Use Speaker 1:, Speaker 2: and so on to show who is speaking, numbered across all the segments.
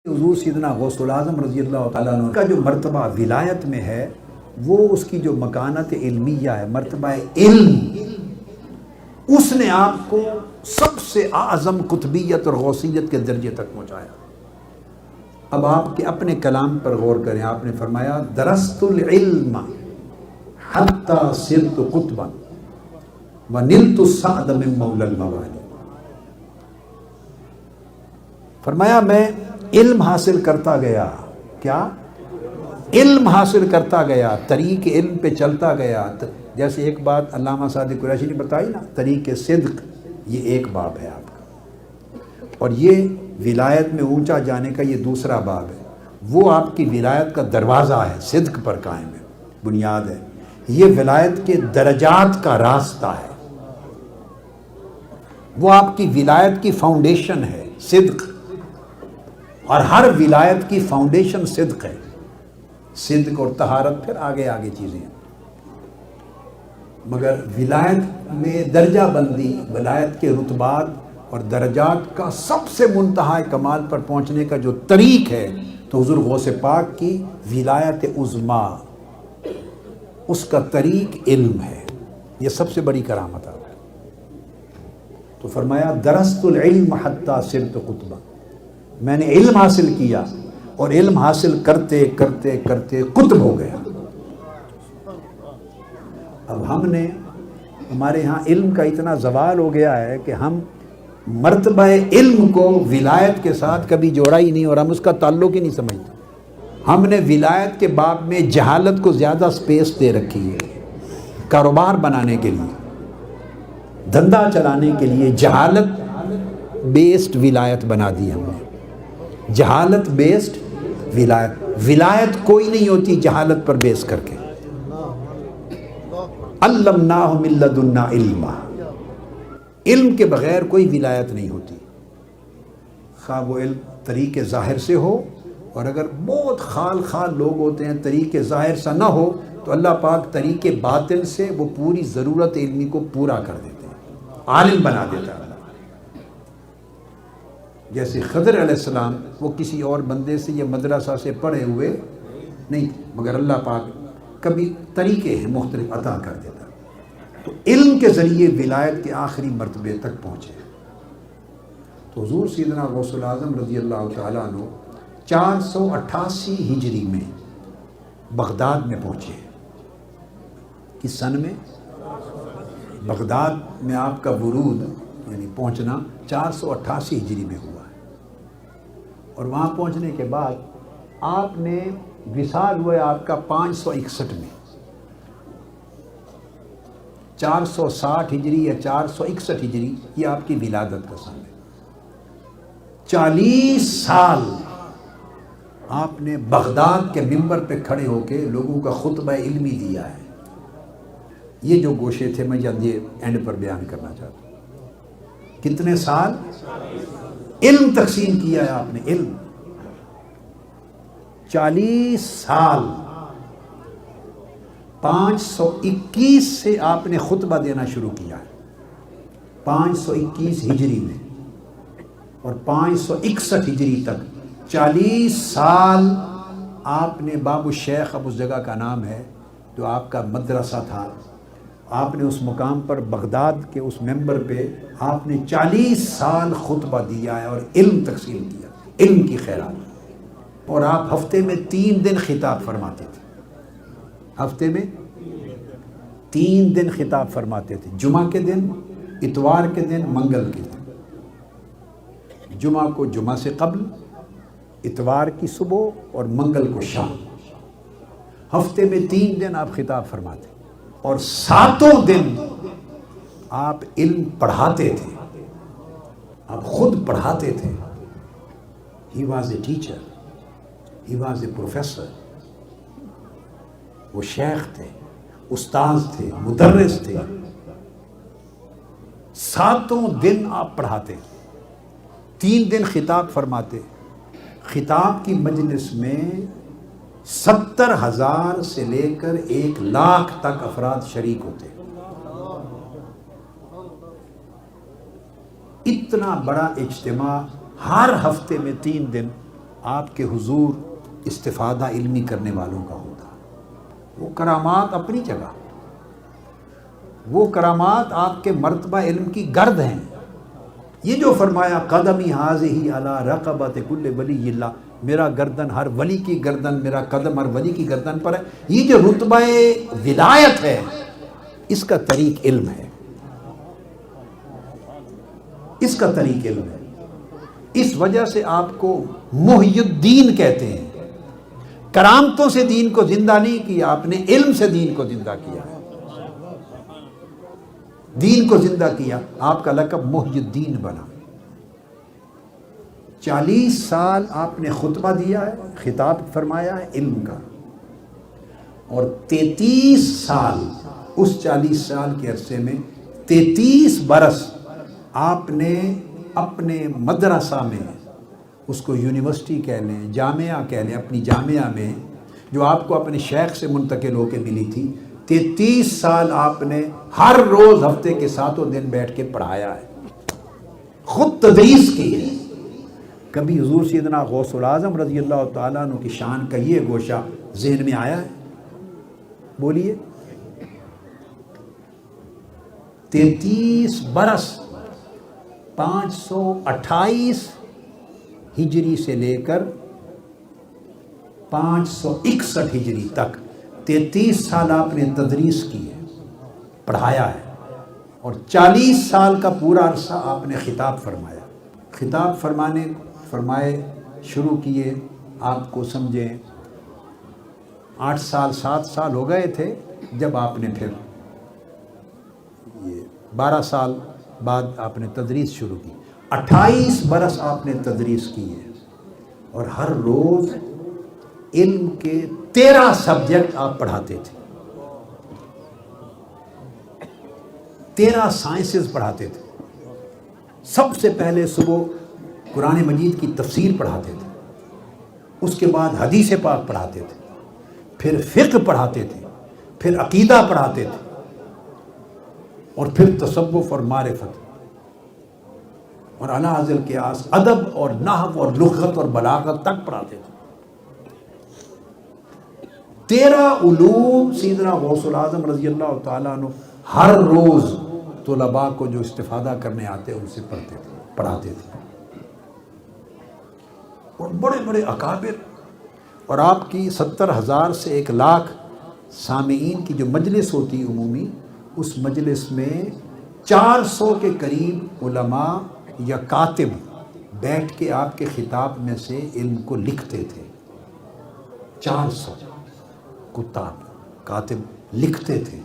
Speaker 1: حضور سیدنا غوث العظم رضی اللہ تعالیٰ عنہ کا جو مرتبہ ولایت میں ہے وہ اس کی جو مکانت علمیہ ہے، مرتبہ علم، اس نے آپ کو سب سے اعظم قطبیت اور غوثیت کے درجے تک پہنچایا۔ اب آپ کے اپنے کلام پر غور کریں، آپ نے فرمایا درست العلم حتی صرت قطبا ونلت السعد من مولا الموالی۔ فرمایا میں علم حاصل کرتا گیا، کیا؟ علم حاصل کرتا گیا، طریق علم پہ چلتا گیا۔ جیسے ایک بات علامہ صادق قریشی نے بتائی نا، طریق صدق، یہ ایک باب ہے آپ کا، اور یہ ولایت میں اونچا جانے کا یہ دوسرا باب ہے۔ وہ آپ کی ولایت کا دروازہ ہے، صدق پر قائم ہے، بنیاد ہے۔ یہ ولایت کے درجات کا راستہ ہے، وہ آپ کی ولایت کی فاؤنڈیشن ہے، صدق۔ اور ہر ولایت کی فاؤنڈیشن صدق ہے، صدق اور طہارت پھر آگے آگے چیزیں ہیں۔ مگر ولایت میں درجہ بندی، ولایت کے رتبات اور درجات کا سب سے منتہا کمال پر پہنچنے کا جو طریق ہے تو حضور غوث پاک کی ولایت عظمیٰ، اس کا طریق علم ہے۔ یہ سب سے بڑی کرامت ہے۔ تو فرمایا درست العلم حتی صرت قطبا، میں نے علم حاصل کیا اور علم حاصل کرتے کرتے کرتے قطب ہو گیا۔ اب ہمارے ہاں علم کا اتنا زوال ہو گیا ہے کہ ہم مرتبہ علم کو ولایت کے ساتھ کبھی جوڑا ہی نہیں، اور ہم اس کا تعلق ہی نہیں سمجھتے۔ ہم نے ولایت کے باب میں جہالت کو زیادہ سپیس دے رکھی ہے، کاروبار بنانے کے لیے، دھندا چلانے کے لیے جہالت بیسڈ ولایت بنا دی ہم نے۔ جہالت بیسڈ ولایت، ولایت کوئی نہیں ہوتی جہالت پر بیس کر کے۔ علمناہ من لدنا علما، علم کے بغیر کوئی ولایت نہیں ہوتی، خواہ وہ علم طریق ظاہر سے ہو، اور اگر بہت خال خال لوگ ہوتے ہیں طریق ظاہر سے نہ ہو تو اللہ پاک طریق باطن سے وہ پوری ضرورت علمی کو پورا کر دیتے ہیں، عالم بنا دیتا ہے۔ جیسے خضر علیہ السلام، وہ کسی اور بندے سے یا مدرسہ سے پڑھے ہوئے نہیں، مگر اللہ پاک کبھی طریقے ہیں مختلف عطا کر دیتا۔ تو علم کے ذریعے ولایت کے آخری مرتبے تک پہنچے۔ تو حضور سیدنا غوث العظم رضی اللہ تعالیٰ عنہ 488 ہجری میں بغداد میں پہنچے۔ کس سن میں؟ بغداد میں آپ کا ورود یعنی پہنچنا 488 ہجری میں ہوا ہے، اور وہاں پہنچنے کے بعد آپ نے وصال ہوئے آپ کا 561 میں۔ 460 ہجری یا 461 ہجری یہ آپ کی ولادت کا سن ہے۔ 40 سال آپ نے بغداد کے منبر پہ کھڑے ہو کے لوگوں کا خطبہ علمی دیا ہے۔ یہ جو گوشے تھے میں جلدی اینڈ پر بیان کرنا چاہتا ہوں۔ کتنے سال علم تقسیم کیا ہے آپ نے، علم 40 سال۔ 521 سے آپ نے خطبہ دینا شروع کیا ہے، 521 ہجری میں، اور 561 ہجری تک 40 سال آپ نے باب الشیخ، اب اس جگہ کا نام ہے جو آپ کا مدرسہ تھا، آپ نے اس مقام پر بغداد کے اس منبر پہ آپ نے 40 سال خطبہ دیا ہے اور علم تقسیم کیا، علم کی خیرات۔ اور آپ ہفتے میں 3 دن خطاب فرماتے تھے، ہفتے میں 3 دن خطاب فرماتے تھے، جمعہ کے دن، اتوار کے دن، منگل کے دن۔ جمعہ کو جمعہ سے قبل، اتوار کی صبح اور منگل کو شام۔ ہفتے میں 3 دن آپ خطاب فرماتے، اور 7 دن آپ علم پڑھاتے تھے، آپ خود پڑھاتے تھے۔ He was a teacher, he was a professor, وہ شیخ تھے، استاذ تھے، مدرس تھے۔ 7 دن آپ پڑھاتے، 3 دن خطاب فرماتے۔ خطاب کی مجلس میں 70,000 سے لے کر 1,00,000 تک افراد شریک ہوتے۔ اتنا بڑا اجتماع ہر ہفتے میں 3 دن آپ کے حضور استفادہ علمی کرنے والوں کا ہوتا. وہ کرامات اپنی جگہ، وہ کرامات آپ کے مرتبہ علم کی گرد ہیں. یہ جو فرمایا قدمی حاذہ علی رقبۃ کل ولی اللہ، میرا گردن ہر ولی کی گردن، میرا قدم ہر ولی کی گردن پر ہے، یہ جو رتبہ ولایت ہے اس کا طریق علم ہے، اس کا طریق علم ہے. اس وجہ سے آپ کو محی الدین کہتے ہیں. کرامتوں سے دین کو زندہ نہیں کیا آپ نے، علم سے دین کو زندہ کیا ہے. دین کو زندہ کیا، آپ کا لقب محی الدین بنا. 40 سال آپ نے خطبہ دیا ہے، خطاب فرمایا ہے علم کا، اور 33 سال، اس 40 سال کے عرصے میں 33 برس آپ نے اپنے مدرسہ میں، اس کو یونیورسٹی کہہ لیں، جامعہ کہہ لیں، اپنی جامعہ میں جو آپ کو اپنے شیخ سے منتقل ہو کے ملی تھی، 33 سال آپ نے ہر روز ہفتے کے 7 دن بیٹھ کے پڑھایا ہے، خود تدریس کی ہے. کبھی حضور سیدنا غوث العظم رضی اللہ تعالیٰ عنہ کی شان کا یہ گوشہ ذہن میں آیا ہے؟ بولیے. 33 برس 528 ہجری سے لے کر 561 ہجری تک 33 سال آپ نے تدریس کی ہے، پڑھایا ہے، اور 40 سال کا پورا عرصہ آپ نے خطاب فرمایا. خطاب فرمائے شروع کیے، آپ کو سمجھیں 8 سال 7 سال ہو گئے تھے جب آپ نے پھر یہ 12 سال بعد آپ نے تدریس شروع کی. 28 برس آپ نے تدریس کی ہے، اور ہر روز علم کے 13 سبجیکٹ آپ پڑھاتے تھے، 13 سائنسز پڑھاتے تھے. سب سے پہلے صبح قرآن مجید کی تفسیر پڑھاتے تھے، اس کے بعد حدیث پاک پڑھاتے تھے، پھر فقہ پڑھاتے تھے، پھر عقیدہ پڑھاتے تھے، اور پھر تصوف اور معرفت، اور اعلیٰ حاصل قیاس، ادب اور نحو اور لغت اور بلاغت تک پڑھاتے تھے. 13 علوم سیدنا غوث العظم رضی اللہ تعالیٰ عنہ ہر روز طلباء کو جو استفادہ کرنے آتے ان سے پڑھتے تھے، پڑھاتے تھے. اور بڑے بڑے اکابر، اور آپ کی 70,000 سے 1,00,000 سامعین کی جو مجلس ہوتی عمومی، اس مجلس میں 400 کے قریب علماء یا کاتب بیٹھ کے آپ کے خطاب میں سے علم کو لکھتے تھے. 400 کتاب کاتب لکھتے تھے.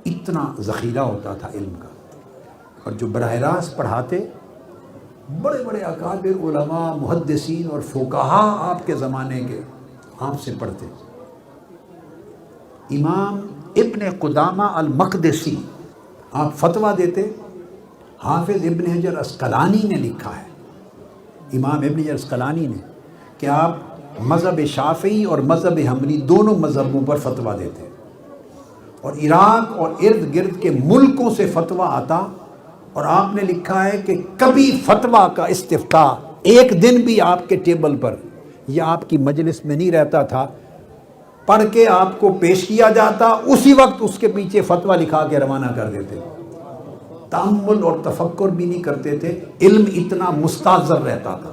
Speaker 1: اتنا ذخیرہ ہوتا تھا علم کا. اور جو براہ راست پڑھاتے، بڑے بڑے اکابر علماء محدثین اور فقہا آپ کے زمانے کے آپ سے پڑھتے. امام ابن قدامہ المقدسی آپ فتویٰ دیتے. حافظ ابن حجر عسقلانی نے لکھا ہے، امام ابن حجر عسقلانی نے، کہ آپ مذہب شافعی اور مذہب حنبلی دونوں مذہبوں پر فتویٰ دیتے، اور عراق اور ارد گرد کے ملکوں سے فتویٰ آتا، اور آپ نے لکھا ہے کہ کبھی فتویٰ کا استفتاء ایک دن بھی آپ کے ٹیبل پر یا آپ کی مجلس میں نہیں رہتا تھا. پڑھ کے آپ کو پیش کیا جاتا، اسی وقت اس کے پیچھے فتویٰ لکھا کے روانہ کر دیتے. تأمل اور تفکر بھی نہیں کرتے تھے. علم اتنا مستحضر رہتا تھا،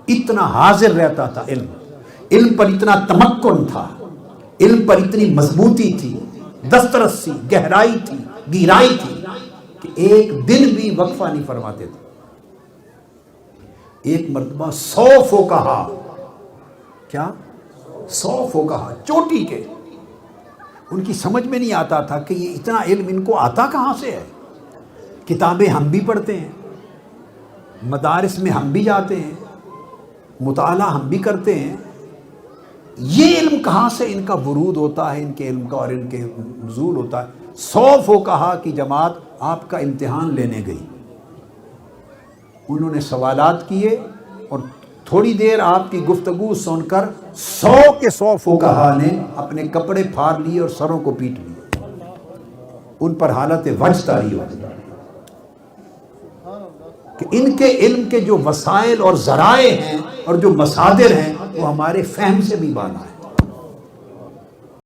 Speaker 1: اتنا حاضر رہتا تھا. علم پر اتنا تمکن تھا، علم پر اتنی مضبوطی تھی، دسترسی، گہرائی تھی، گہرائی تھی کہ ایک دن بھی وقفہ نہیں فرماتے تھے. ایک مرتبہ 100 فقہا، کیا 100 فقہا چوٹی کے، ان کی سمجھ میں نہیں آتا تھا کہ یہ اتنا علم ان کو آتا کہاں سے ہے. کتابیں ہم بھی پڑھتے ہیں، مدارس میں ہم بھی جاتے ہیں، مطالعہ ہم بھی کرتے ہیں، یہ علم کہاں سے ان کا ورود ہوتا ہے، ان کے علم کا اور ان کے نزول ہوتا ہے. 100 فقہا کی جماعت آپ کا امتحان لینے گئی. انہوں نے سوالات کیے، اور تھوڑی دیر آپ کی گفتگو سن کر 100 کے 100 فقہا نے اپنے کپڑے پھاڑ لیے اور سروں کو پیٹ لیے. ان پر حالت وجد طاری ہو گئی. کہ ان کے علم کے جو وسائل اور ذرائع ہیں اور جو مصادر ہیں وہ ہمارے فہم سے بھی بالا ہے.